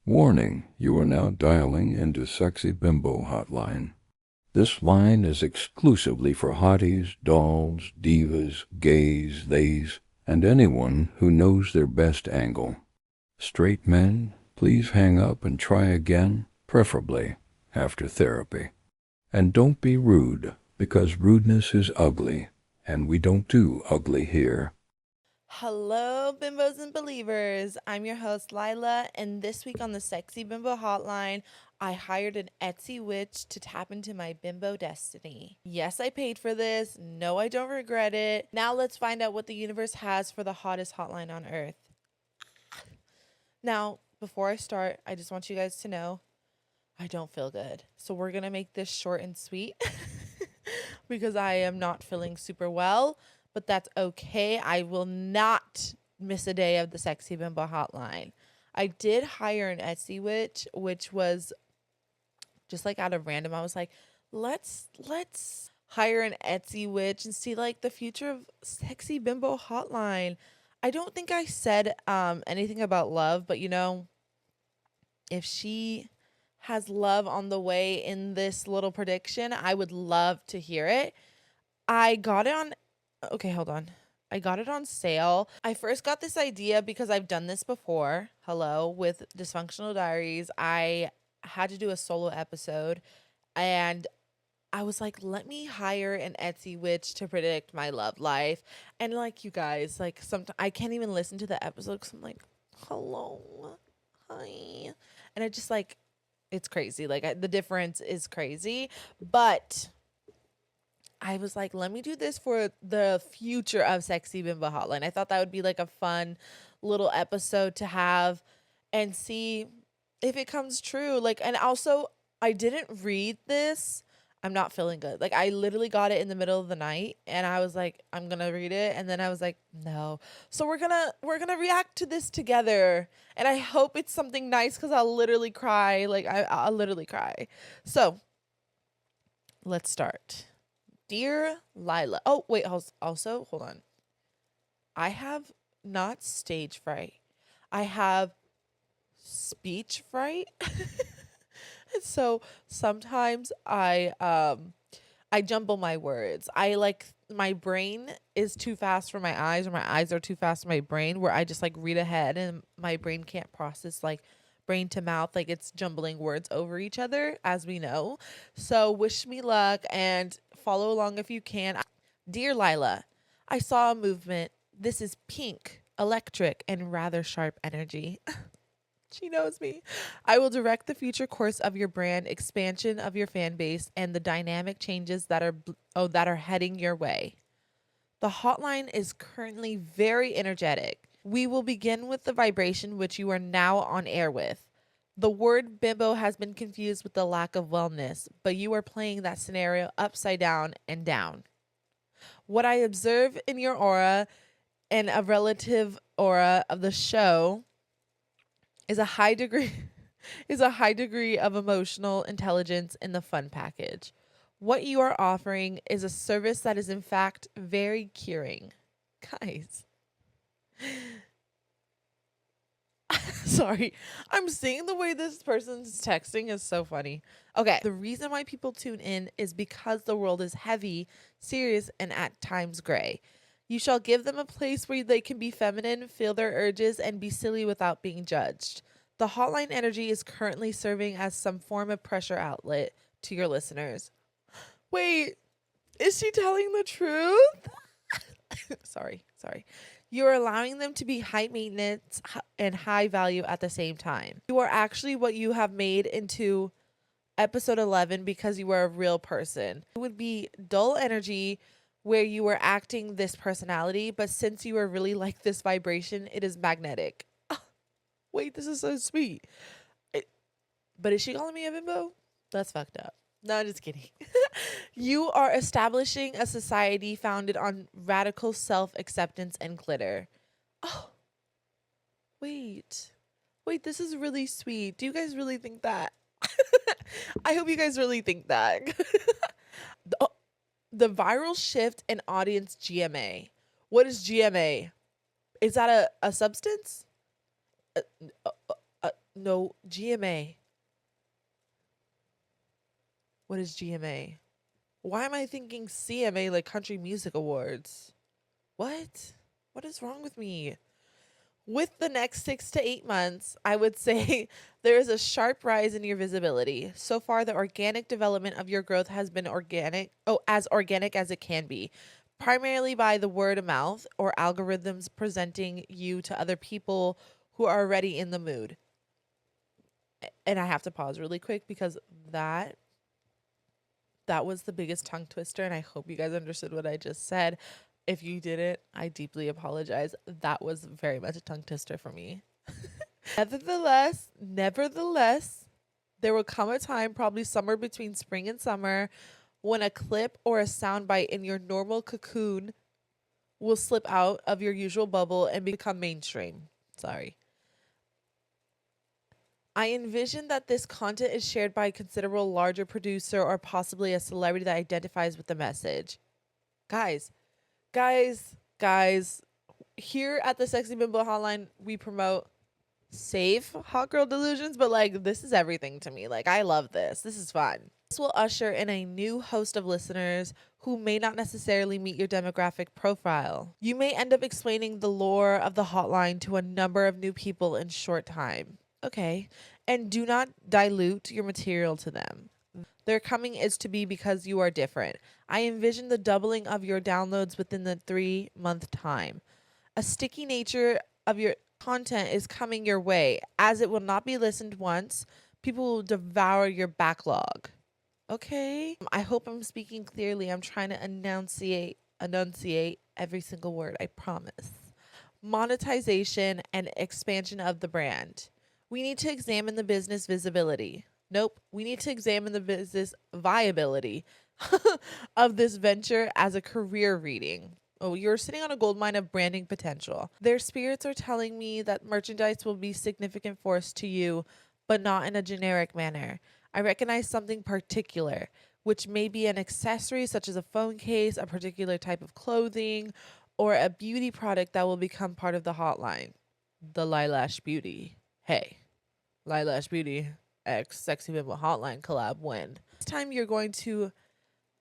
Warning, you are now dialing into Sexy Bimbo Hotline. This line is exclusively for hotties, dolls, divas, gays, theys, and anyone who knows their best angle. Straight men, please hang up and try again, preferably after therapy. And don't be rude, because rudeness is ugly, and we don't do ugly here. Hello, bimbos and believers. I'm your host, Lila, and this week on the Sexy Bimbo Hotline, I hired an Etsy witch to tap into my bimbo destiny. Yes, I paid for this. No, I don't regret it. Now let's find out what the universe has for the hottest hotline on earth. Now, before I start, I just want you guys to know I don't feel good. So we're going to make this short and sweet because I am not feeling super well. But that's okay. I will not miss a day of the Sexy Bimbo Hotline. I did hire an Etsy witch, which was just like out of random. I was like, let's hire an Etsy witch and see like the future of Sexy Bimbo Hotline. I don't think I said anything about love, but if she has love on the way in this little prediction, I would love to hear it. I got it on Okay, hold on. I got it on sale. I first got this idea because I've done this before. Hello, with Dysfunctional Diaries. I had to do a solo episode and I was like, let me hire an Etsy witch to predict my love life. And like you guys, like sometimes I can't even listen to the episode because I'm like, hello, hi. And it just like, it's crazy. Like the difference is crazy. But I was like, let me do this for the future of Sexy Bimbo Hotline. I thought that would be like a fun little episode to have and see if it comes true. Like, and also, I didn't read this. I'm not feeling good. Like, I literally got it in the middle of the night and I was like, I'm going to read it. And then I was like, no. So we're going to react to this together. And I hope it's something nice because I'll literally cry. Like, I'll literally cry. So let's start. Dear Lila. Oh, wait, also, hold on. I have not stage fright. I have speech fright. And so sometimes I jumble my words. I like my brain is too fast for my eyes or my eyes are too fast for my brain where I just like read ahead and my brain can't process like brain to mouth, like it's jumbling words over each other, as we know. So wish me luck and follow along if you can. Dear Lila, I saw a movement. This is pink, electric, and rather sharp energy. She knows me. I will direct the future course of your brand, expansion of your fan base, and the dynamic changes that are heading your way. The hotline is currently very energetic. We will begin with the vibration which you are now on air with. The word bimbo has been confused with the lack of wellness, but you are playing that scenario upside down and down. What I observe in your aura and a relative aura of the show is a high degree of emotional intelligence in the fun package. What you are offering is a service that is in fact very curing. Guys, sorry. I'm seeing the way this person's texting is so funny. Okay. The reason why people tune in is because the world is heavy, serious, and at times gray. You shall give them a place where they can be feminine, feel their urges, and be silly without being judged. The hotline energy is currently serving as some form of pressure outlet to your listeners. Wait, is she telling the truth? Sorry. You are allowing them to be high maintenance and high value at the same time. You are actually what you have made into episode 11 because you are a real person. It would be dull energy where you were acting this personality, but since you are really like this vibration, it is magnetic. Wait, this is so sweet. But is she calling me a bimbo? That's fucked up. No, I'm just kidding. You are establishing a society founded on radical self-acceptance and glitter. Oh, wait. Wait, this is really sweet. Do you guys really think that? I hope you guys really think that. the, the viral shift in audience GMA. What is GMA? Is that a substance? Uh, No, GMA. What is GMA? Why am I thinking CMA, like Country Music Awards? What? What is wrong with me? With the next 6 to 8 months, I would say there is a sharp rise in your visibility. So far, the organic development of your growth has been as organic as it can be, primarily by the word of mouth or algorithms presenting you to other people who are already in the mood. And I have to pause really quick because that was the biggest tongue twister, and I hope you guys understood what I just said. If you didn't, I deeply apologize. That was very much a tongue twister for me. Nevertheless, there will come a time, probably somewhere between spring and summer, when a clip or a soundbite in your normal cocoon will slip out of your usual bubble and become mainstream. Sorry. I envision that this content is shared by a considerable larger producer or possibly a celebrity that identifies with the message. Guys, guys, here at the Sexy Bimbo Hotline, we promote safe hot girl delusions, but like this is everything to me. Like I love this. This is fun. This will usher in a new host of listeners who may not necessarily meet your demographic profile. You may end up explaining the lore of the hotline to a number of new people in short time. Okay. And do not dilute your material to them. Their coming is to be because you are different. I envision the doubling of your downloads within the 3-month time. A sticky nature of your content is coming your way, as it will not be listened once. People will devour your backlog. Okay? I hope I'm speaking clearly. I'm trying to enunciate every single word, I promise. Monetization and expansion of the brand. We need to examine the business visibility. Nope, we need to examine the business viability of this venture as a career reading. Oh, you're sitting on a goldmine of branding potential. Their spirits are telling me that merchandise will be significant force to you, but not in a generic manner. I recognize something particular, which may be an accessory such as a phone case, a particular type of clothing, or a beauty product that will become part of the hotline. The Lilash Beauty. Hey, Lilash Beauty X Sexy Bimbo Hotline collab when? This time you're going to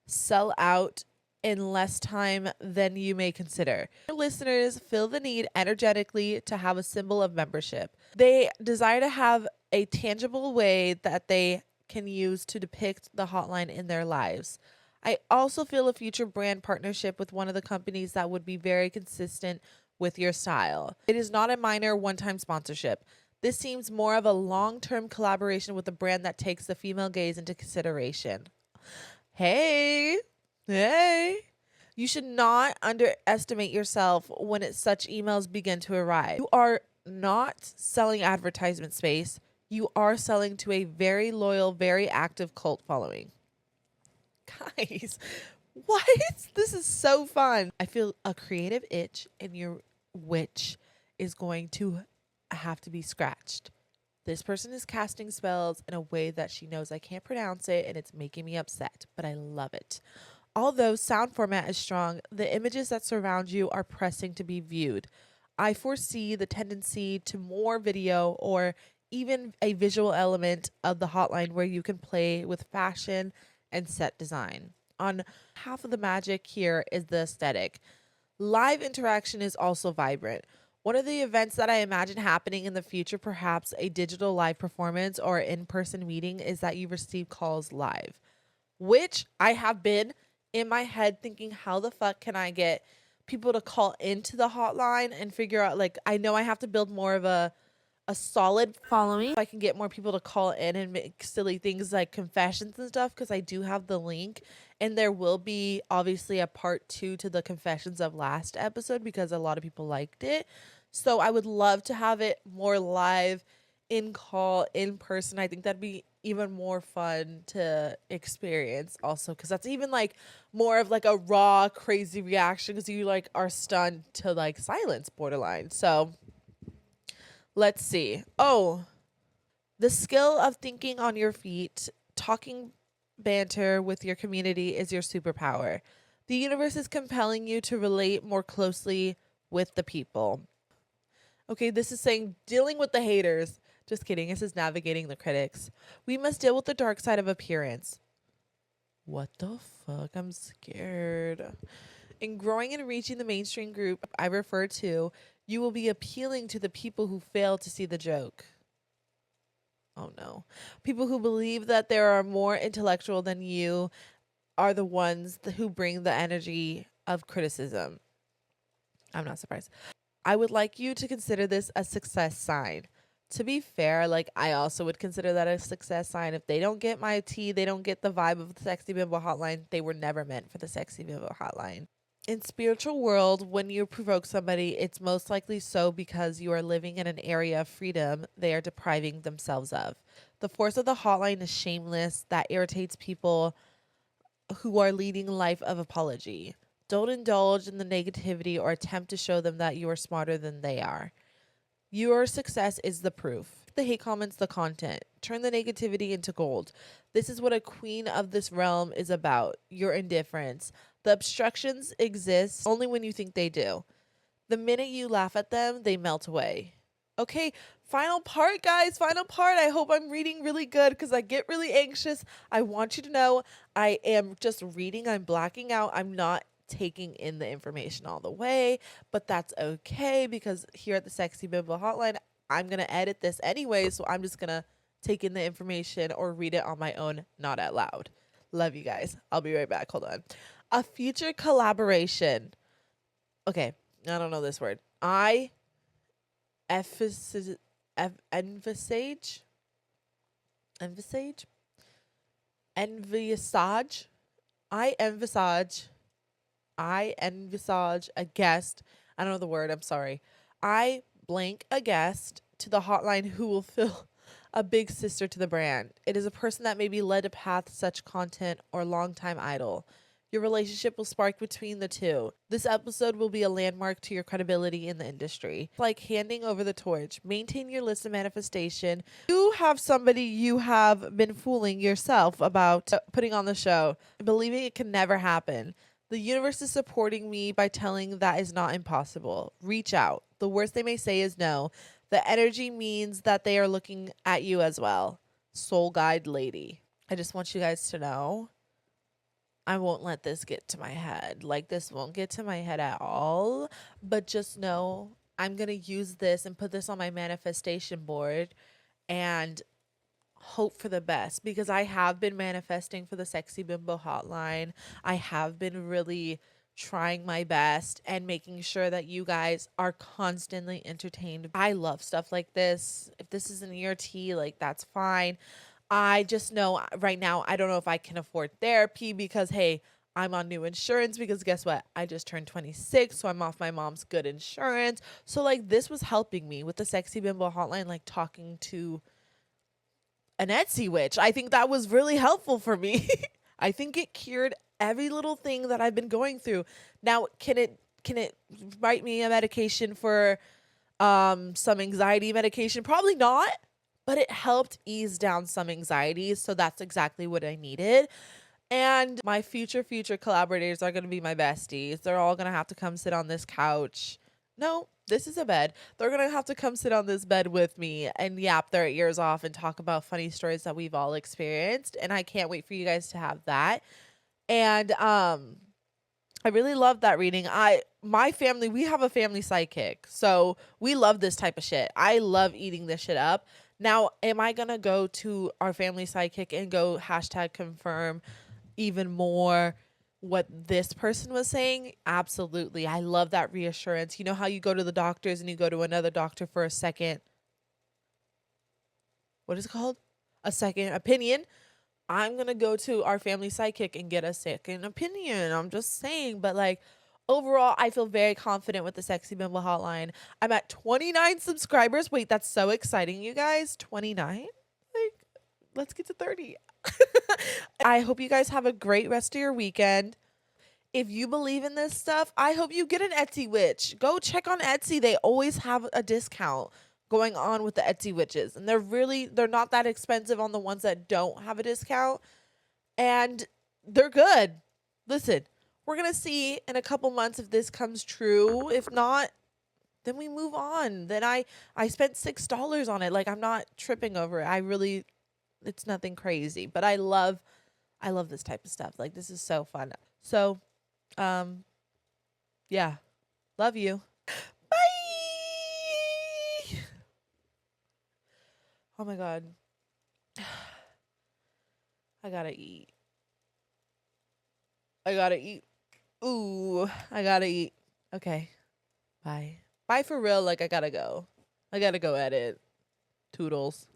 sell out in less time than you may consider. Your listeners feel the need energetically to have a symbol of membership. They desire to have a tangible way that they can use to depict the hotline in their lives. I also feel a future brand partnership with one of the companies that would be very consistent with your style. It is not a minor one-time sponsorship. This seems more of a long-term collaboration with a brand that takes the female gaze into consideration. Hey, you should not underestimate yourself when such emails begin to arrive. You are not selling advertisement space. You are selling to a very loyal, very active cult following. Guys, what? This is so fun. I feel a creative itch in your witch is going to have to be scratched. This person is casting spells in a way that she knows I can't pronounce it, and it's making me upset, but I love it. Although sound format is strong, the images that surround you are pressing to be viewed. I foresee the tendency to more video or even a visual element of the hotline where you can play with fashion and set design. On half of the magic here is the aesthetic. Live interaction is also vibrant. One of the events that I imagine happening in the future, perhaps a digital live performance or in-person meeting, is that you receive calls live, which I have been in my head thinking, how the fuck can I get people to call into the hotline and figure out, like, I know I have to build more of a solid following. If I can get more people to call in and make silly things like confessions and stuff, because I do have the link, and there will be obviously a part 2 to the confessions of last episode because a lot of people liked it. So I would love to have it more live, in call, in person. I think that'd be even more fun to experience also, because that's even like more of like a raw crazy reaction, because you like are stunned to like silence borderline. So let's see. Oh, the skill of thinking on your feet, talking banter with your community is your superpower. The universe is compelling you to relate more closely with the people. Okay, this is saying dealing with the haters. Just kidding. This is navigating the critics. We must deal with the dark side of appearance. What the fuck? I'm scared. In growing and reaching the mainstream group I refer to, you will be appealing to the people who fail to see the joke. Oh no. People who believe that they are more intellectual than you are the ones who bring the energy of criticism. I'm not surprised. I would like you to consider this a success sign. To be fair, like I also would consider that a success sign. If they don't get my tea, they don't get the vibe of the Sexy Bimbo Hotline, they were never meant for the Sexy Bimbo Hotline. In spiritual world, when you provoke somebody, it's most likely so because you are living in an area of freedom they are depriving themselves of. The force of the hotline is shameless, that irritates people who are leading a life of apology. Don't indulge in the negativity or attempt to show them that you are smarter than they are. Your success is the proof. The hate comments, the content. Turn the negativity into gold. This is what a queen of this realm is about. Your indifference. The obstructions exist only when you think they do. The minute you laugh at them, they melt away. Okay, final part, guys. Final part. I hope I'm reading really good because I get really anxious. I want you to know I am just reading. I'm blacking out. I'm not taking in the information all the way, but that's okay because here at the Sexy Bimbo Hotline, I'm going to edit this anyway, so I'm just going to take in the information or read it on my own, not out loud. Love you guys. I'll be right back. Hold on. A future collaboration. Okay, I don't know this word. Envisage. Envisage. I envisage a guest. I don't know the word. I'm sorry. I blank a guest to the hotline who will fill a big sister to the brand. It is a person that may be led to path such content or longtime idol. Your relationship will spark between the two. This episode will be a landmark to your credibility in the industry. Like handing over the torch. Maintain your list of manifestation. You have somebody you have been fooling yourself about putting on the show, believing it can never happen. The universe is supporting me by telling that is not impossible. Reach out. The worst they may say is no. The energy means that they are looking at you as well. Soul guide lady. I just want you guys to know I won't let this get to my head. Like, this won't get to my head at all. But just know I'm going to use this and put this on my manifestation board and hope for the best, because I have been manifesting for the Sexy Bimbo Hotline. I have been really trying my best and making sure that you guys are constantly entertained. I love stuff like this. If this isn't your tea, like, that's fine. I just know right now I don't know if I can afford therapy because, hey, I'm on new insurance because guess what? I just turned 26, so I'm off my mom's good insurance. So, like, this was helping me with the Sexy Bimbo Hotline, like talking to an Etsy witch. I think that was really helpful for me. I think it cured every little thing that I've been going through. Now, can it write me a medication for some anxiety medication? Probably not, but it helped ease down some anxiety, so that's exactly what I needed. And my future collaborators are going to be my besties. They're all going to have to come sit on this couch. No, this is a bed. They're going to have to come sit on this bed with me and yap their ears off and talk about funny stories that we've all experienced. And I can't wait for you guys to have that. And I really love that reading. My family, we have a family sidekick. So we love this type of shit. I love eating this shit up. Now, am I going to go to our family sidekick and go #confirm even more what this person was saying? Absolutely. I love that reassurance. You know how you go to the doctors and you go to another doctor for a second, what is it called? A second opinion. I'm going to go to our family sidekick and get a second opinion. I'm just saying, but like, overall, I feel very confident with the Sexy Bimbo Hotline. I'm at 29 subscribers. Wait, that's so exciting, you guys. 29? Like, let's get to 30. I hope you guys have a great rest of your weekend. If you believe in this stuff, I hope you get an Etsy witch. Go check on Etsy. They always have a discount going on with the Etsy witches. And they're not that expensive on the ones that don't have a discount. And they're good. Listen, we're going to see in a couple months if this comes true. If not, then we move on. Then I spent $6 on it. Like, I'm not tripping over it. I really, it's nothing crazy, but I love this type of stuff. Like, this is so fun. So, um, yeah, love you. Bye. Oh my God. I gotta eat. I gotta eat. Ooh, I gotta eat. Okay. Bye. Bye for real. Like, I gotta go. I gotta go edit. Toodles.